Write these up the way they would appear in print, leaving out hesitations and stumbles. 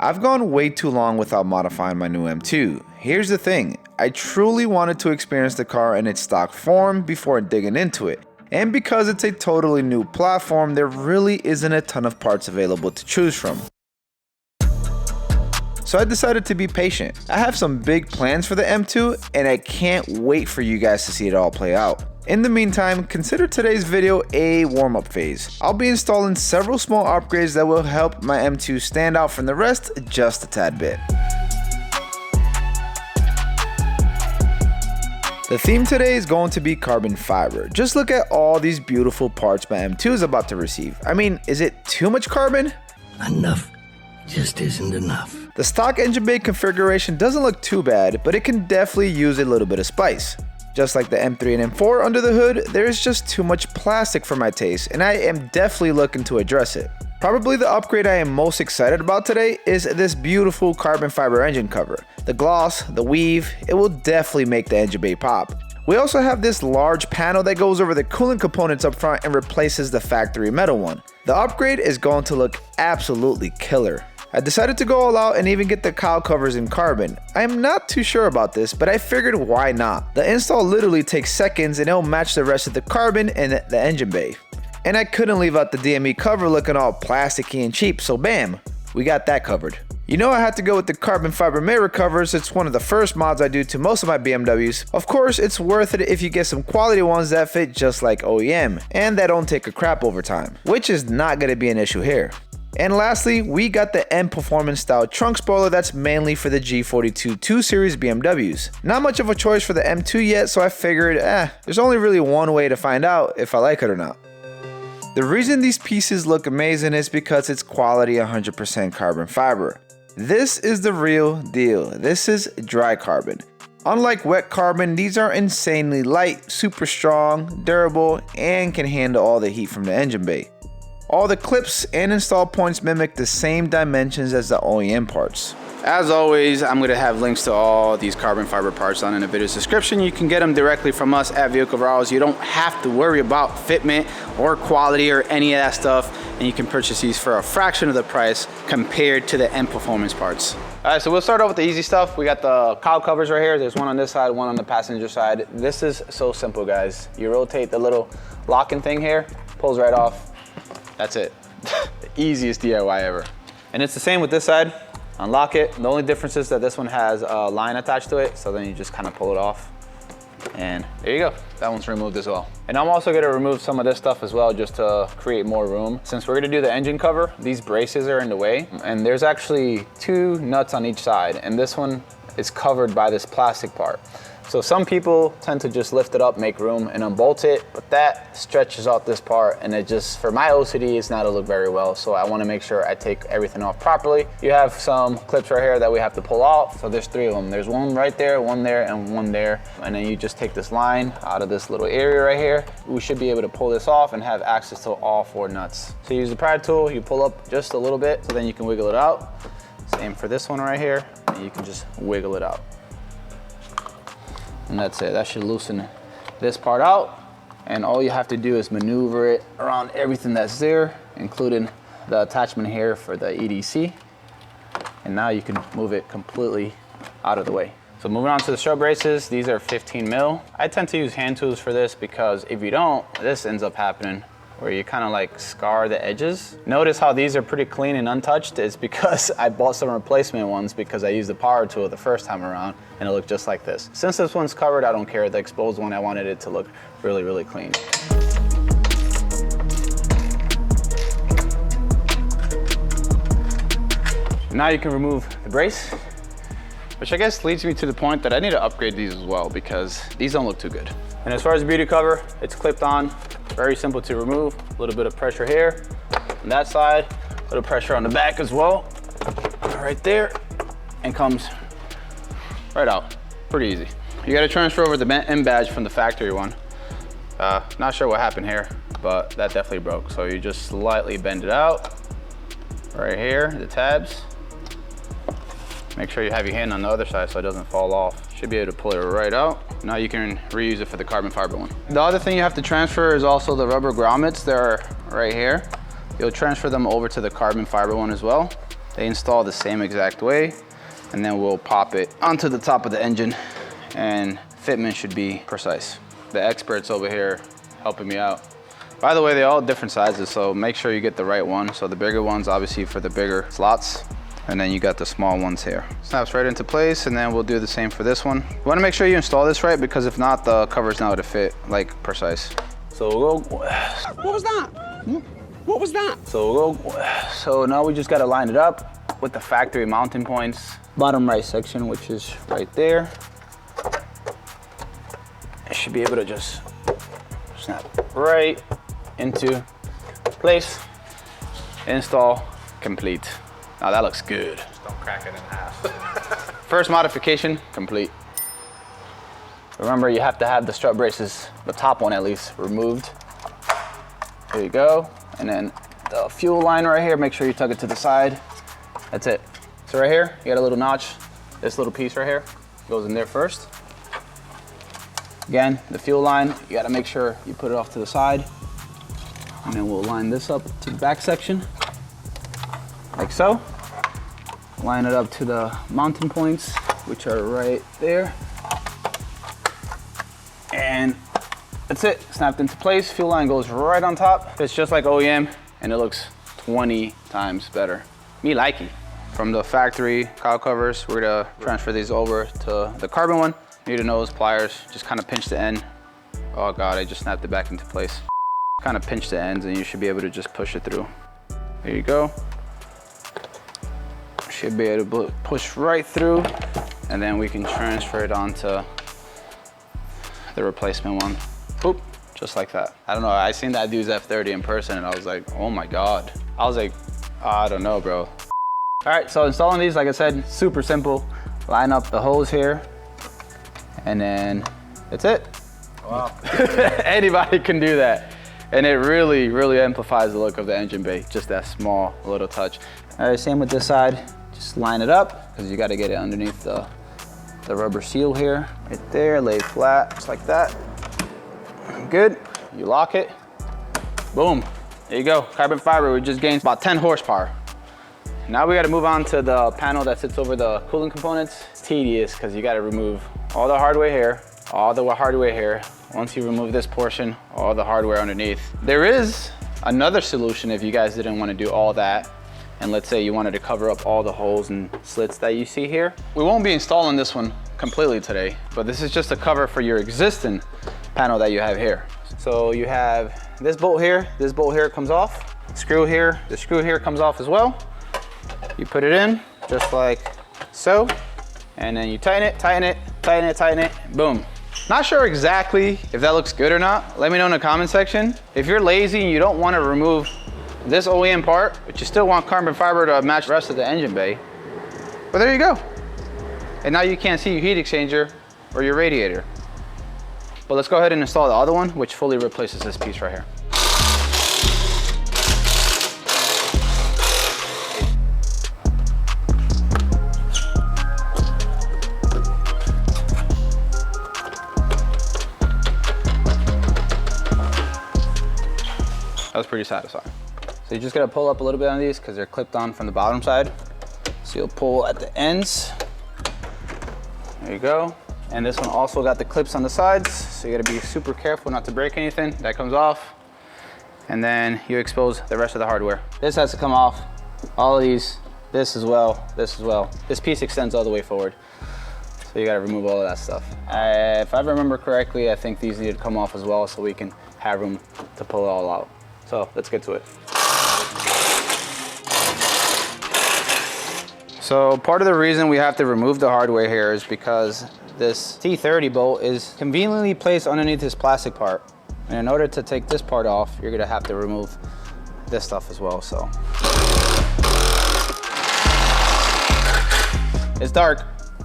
I've gone way too long without modifying my new M2. Here's the thing, I truly wanted to experience the car in its stock form before digging into it. And because it's a totally new platform, there really isn't a ton of parts available to choose from. So I decided to be patient. I have some big plans for the M2 and I can't wait for you guys to see it all play out. In the meantime, consider today's video a warm-up phase. I'll be installing several small upgrades that will help my M2 stand out from the rest just a tad bit. The theme today is going to be carbon fiber. Just look at all these beautiful parts my M2 is about to receive. I mean, is it too much carbon? Enough just isn't enough. The stock engine bay configuration doesn't look too bad, but it can definitely use a little bit of spice. Just like the M3 and M4 under the hood, there is just too much plastic for my taste, and I am definitely looking to address it. Probably the upgrade I am most excited about today is this beautiful carbon fiber engine cover. The gloss, the weave, it will definitely make the engine bay pop. We also have this large panel that goes over the coolant components up front and replaces the factory metal one. The upgrade is going to look absolutely killer. I decided to go all out and even get the cowl covers in carbon. I am not too sure about this, but I figured why not. The install literally takes seconds and it'll match the rest of the carbon and the engine bay. And I couldn't leave out the DME cover looking all plasticky and cheap, so bam, we got that covered. You know I had to go with the carbon fiber mirror covers. It's one of the first mods I do to most of my BMWs. Of course, it's worth it if you get some quality ones that fit just like OEM and that don't take a crap over time, which is not going to be an issue here. And lastly, we got the M Performance style trunk spoiler that's mainly for the G82 2 Series BMWs. Not much of a choice for the M2 yet, so I figured, there's only really one way to find out if I like it or not. The reason these pieces look amazing is because it's quality 100% carbon fiber. This is the real deal. This is dry carbon. Unlike wet carbon, these are insanely light, super strong, durable, and can handle all the heat from the engine bay. All the clips and install points mimic the same dimensions as the OEM parts. As always, I'm going to have links to all these carbon fiber parts down in the video's description. You can get them directly from us at Vehicle Rivals. You don't have to worry about fitment or quality or any of that stuff, and you can purchase these for a fraction of the price compared to the M Performance parts. All right, so we'll start off with the easy stuff. We got the cowl covers right here. There's one on this side, one on the passenger side. This is so simple, guys. You rotate the little locking thing here, pulls right off. That's it. The easiest DIY ever. And it's the same with this side. Unlock it. The only difference is that this one has a line attached to it, so then you just kind of pull it off. And there you go. That one's removed as well. And I'm also going to remove some of this stuff as well just to create more room. Since we're going to do the engine cover, these braces are in the way. And there's actually 2 nuts on each side. And this one is covered by this plastic part. So some people tend to just lift it up, make room, and unbolt it, but that stretches out this part, and it just, for my OCD, it's not to look very well, so I want to make sure I take everything off properly. You have some clips right here that we have to pull off, so there's 3 of them. There's one right there, one there, and one there, and then you just take this line out of this little area right here. We should be able to pull this off and have access to all 4 nuts. So you use the pry tool, you pull up just a little bit, so then you can wiggle it out. Same for this one right here, and you can just wiggle it out. And that's it. That should loosen this part out. And all you have to do is maneuver it around everything that's there, including the attachment here for the EDC. And now you can move it completely out of the way. So moving on to the strut braces, these are 15 mil. I tend to use hand tools for this because if you don't, this ends up happening where you kind of like scar the edges. Notice how these are pretty clean and untouched. It's because I bought some replacement ones because I used the power tool the first time around and it looked just like this. Since this one's covered, I don't care. The exposed one, I wanted it to look really, really clean. Now you can remove the brace, which I guess leads me to the point that I need to upgrade these as well because these don't look too good. And as far as the beauty cover, it's clipped on. Very simple to remove. A little bit of pressure here on that side, a little pressure on the back as well, right there, and comes right out. Pretty easy. You got to transfer over the M badge from the factory one. Not sure what happened here, but that definitely broke. So you just slightly bend it out right here, the tabs. Make sure you have your hand on the other side so it doesn't fall off. Should be able to pull it right out. Now you can reuse it for the carbon fiber one. The other thing you have to transfer is also the rubber grommets. They're right here. You'll transfer them over to the carbon fiber one as well. They install the same exact way, and then we'll pop it onto the top of the engine, and fitment should be precise. The experts over here helping me out. By the way, they're all different sizes, so make sure you get the right one. So the bigger ones, obviously for the bigger slots, and then you got the small ones here. Snaps right into place, and then we'll do the same for this one. You wanna make sure you install this right, because if not, the cover's not gonna fit like precise. So we'll go. What was that? What was that? So we'll go. So now we just gotta line it up with the factory mounting points. Bottom right section, which is right there. I should be able to just snap right into place. Install complete. Now that looks good. Just don't crack it in half. First modification complete. Remember, you have to have the strut braces, the top one at least, removed. There you go. And then the fuel line right here, make sure you tuck it to the side. That's it. So right here, you got a little notch. This little piece right here goes in there first. Again, the fuel line, you gotta make sure you put it off to the side. And then we'll line this up to the back section, like so. Line it up to the mounting points, which are right there. And that's it, snapped into place. Fuel line goes right on top. It's just like OEM, and it looks 20 times better. Me likey. From the factory cowl covers, we're gonna transfer these over to the carbon one. Need a nose, pliers, just kind of pinch the end. Oh God, I just snapped it back into place. Kind of pinch the ends and you should be able to just push it through. There you go. Should be able to push right through, and then we can transfer it onto the replacement one. Boop, just like that. I don't know, I seen that dude's F30 in person and I was like, oh my God. I was like, I don't know, bro. All right, so installing these, like I said, super simple. Line up the hose here, and then that's it. Wow. Anybody can do that. And it really, really amplifies the look of the engine bay, just that small little touch. All right, same with this side. Just line it up, because you gotta get it underneath the rubber seal here. Right there, lay flat, just like that. Good, you lock it, boom. There you go, carbon fiber, we just gained about 10 horsepower. Now we gotta move on to the panel that sits over the cooling components. It's tedious, because you gotta remove all the hardware here, all the hardware here. Once you remove this portion, all the hardware underneath. There is another solution if you guys didn't want to do all that, and let's say you wanted to cover up all the holes and slits that you see here. We won't be installing this one completely today, but this is just a cover for your existing panel that you have here. So you have this bolt here comes off, screw here, the screw here comes off as well. You put it in just like so, and then you tighten it, tighten it, tighten it, tighten it, boom. Not sure exactly if that looks good or not. Let me know in the comment section. If you're lazy and you don't want to remove this OEM part, but you still want carbon fiber to match the rest of the engine bay, but there you go. And now you can't see your heat exchanger or your radiator. But let's go ahead and install the other one, which fully replaces this piece right here. That was pretty satisfying. So you just gotta pull up a little bit on these because they're clipped on from the bottom side. So you'll pull at the ends. There you go. And this one also got the clips on the sides. So you gotta be super careful not to break anything. That comes off. And then you expose the rest of the hardware. This has to come off. All of these, this as well, this as well. This piece extends all the way forward. So you gotta remove all of that stuff. If I remember correctly, I think these need to come off as well so we can have room to pull it all out. So let's get to it. So part of the reason we have to remove the hardware here is because this T30 bolt is conveniently placed underneath this plastic part. And in order to take this part off, you're gonna have to remove this stuff as well, so. It's dark,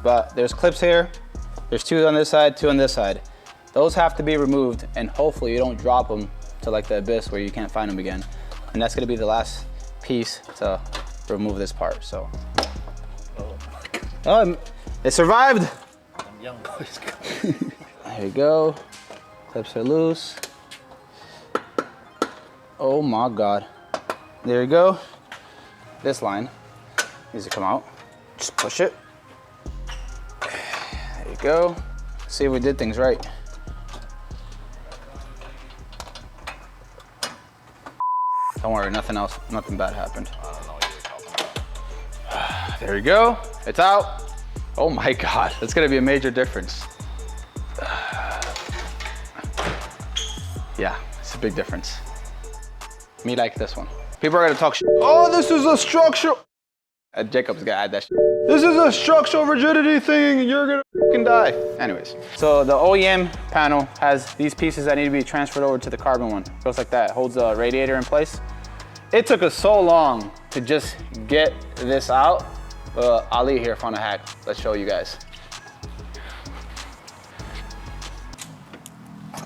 but there's clips here. There's 2 on this side, 2 on this side. Those have to be removed, and hopefully you don't drop them to like the abyss where you can't find them again. And that's gonna be the last piece to remove this part, so. Oh, it survived. Young boys. There you go. Clips are loose. Oh my God. There you go. This line. needs to come out. Just push it. There you go. See if we did things right. Don't worry, nothing bad happened. I don't know what you're talking about. There you go. It's out. Oh my God, that's gonna be a major difference. Yeah, it's a big difference. Me like this one. People are gonna talk shit. Oh, this is a structural. Jacob's gonna add that shit. This is a structural rigidity thing. You're gonna fucking die. Anyways, so the OEM panel has these pieces that need to be transferred over to the carbon one. Goes like that, holds the radiator in place. It took us so long to just get this out. Ali here found a hack. Let's show you guys.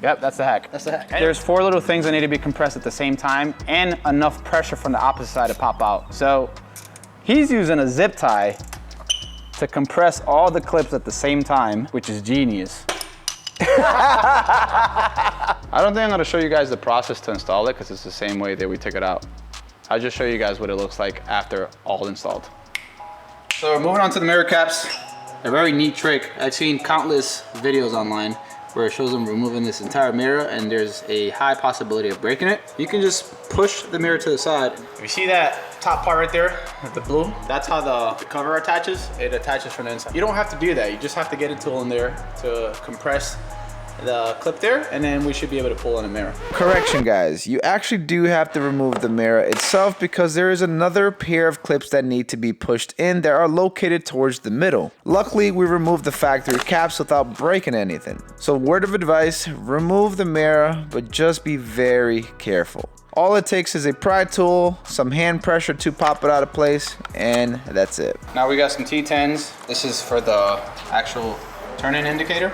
Yep, that's the hack. That's the hack. There's 4 little things that need to be compressed at the same time and enough pressure from the opposite side to pop out. So he's using a zip tie to compress all the clips at the same time, which is genius. I don't think I'm gonna show you guys the process to install it because it's the same way that we took it out. I'll just show you guys what it looks like after all installed. So we're moving on to the mirror caps. A very neat trick. I've seen countless videos online where it shows them removing this entire mirror and there's a high possibility of breaking it. You can just push the mirror to the side. If you see that top part right there, the blue, that's how the cover attaches. It attaches from the inside. You don't have to do that. You just have to get a tool in there to compress the clip there, and then we should be able to pull on the mirror. Correction guys, you actually do have to remove the mirror itself because there is another pair of clips that need to be pushed in that are located towards the middle. Luckily, we removed the factory caps without breaking anything. So word of advice, remove the mirror, but just be very careful. All it takes is a pry tool, some hand pressure to pop it out of place, and that's it. Now we got some T10s. This is for the actual turn-in indicator.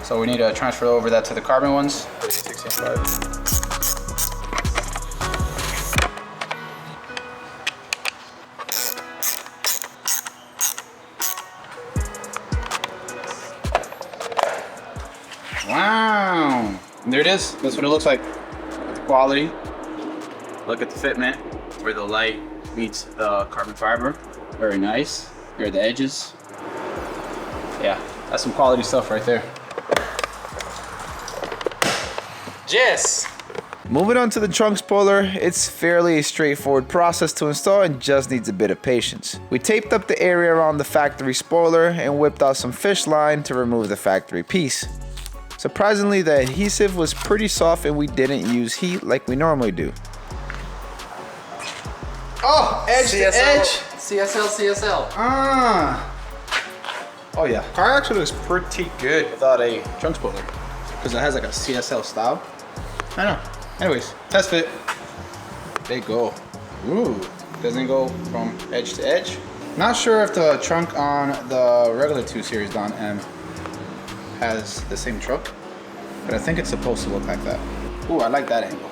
So we need to transfer over that to the carbon ones. 16.5. Wow, there it is. That's what it looks like. Quality. Look at the fitment, where the light meets the carbon fiber. Very nice. Here are the edges. Yeah, that's some quality stuff right there. Yes. Moving on to the trunk spoiler, it's fairly a straightforward process to install and just needs a bit of patience. We taped up the area around the factory spoiler and whipped out some fish line to remove the factory piece. Surprisingly, the adhesive was pretty soft and we didn't use heat like we normally do. Oh, edge to edge. CSL. Ah. Oh yeah, car actually looks pretty good without a trunk spoiler because it has like a CSL style. I know. Anyways, test fit. They go. Ooh, doesn't go from edge to edge. Not sure if the trunk on the regular 2 Series Don M has the same trunk, but I think it's supposed to look like that. Ooh, I like that angle.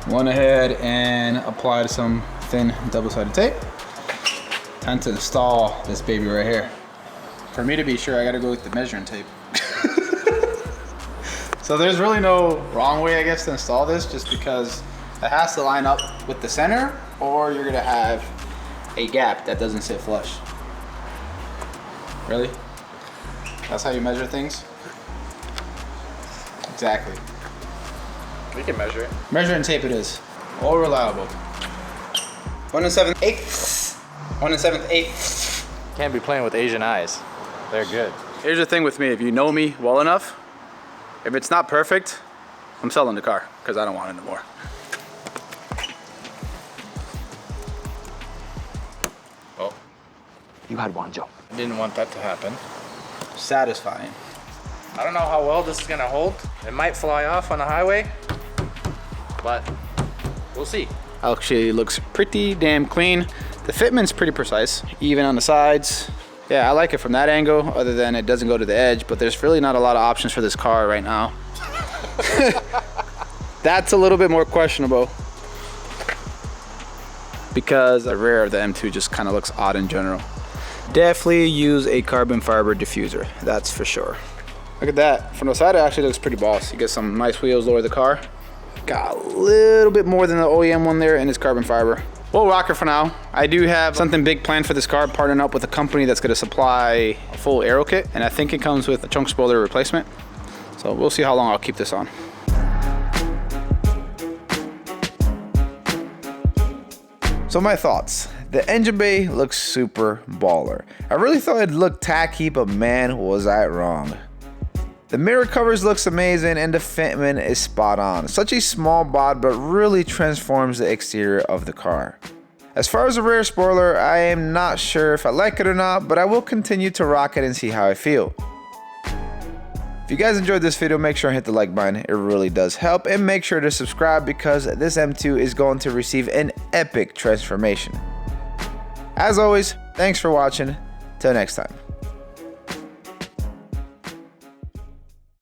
Went ahead and applied some thin double-sided tape. Time to install this baby right here. For me to be sure, I gotta go with the measuring tape. So there's really no wrong way, I guess, to install this, just because it has to line up with the center, or you're gonna have a gap that doesn't sit flush. Really? That's how you measure things? Exactly. We can measure it. Measuring tape it is. All reliable. 1 7/8. 1 7/8. Can't be playing with Asian eyes. They're good. Here's the thing with me, if you know me well enough, if it's not perfect, I'm selling the car because I don't want it anymore. Oh. You had one job. I didn't want that to happen. Satisfying. I don't know how well this is gonna hold. It might fly off on the highway, but we'll see. Actually looks pretty damn clean. The fitment's pretty precise, even on the sides. Yeah, I like it from that angle, other than it doesn't go to the edge, but there's really not a lot of options for this car right now. That's a little bit more questionable because the rear of the M2 just kind of looks odd in general. Definitely use a carbon fiber diffuser, that's for sure. Look at that. From the side, it actually looks pretty boss. You get some nice wheels, lower the car. Got a little bit more than the OEM one there, and it's carbon fiber. We'll rock it for now. I do have something big planned for this car, partnering up with a company that's going to supply a full aero kit, and I think it comes with a trunk spoiler replacement. So we'll see how long I'll keep this on. So my thoughts. The engine bay looks super baller. I really thought it'd look tacky, but man, was I wrong. The mirror covers looks amazing and the fitment is spot on. Such a small bod, but really transforms the exterior of the car. As far as the rear spoiler, I am not sure if I like it or not, but I will continue to rock it and see how I feel. If you guys enjoyed this video, make sure and hit the like button. It really does help, and make sure to subscribe because this M2 is going to receive an epic transformation. As always, thanks for watching. Till next time.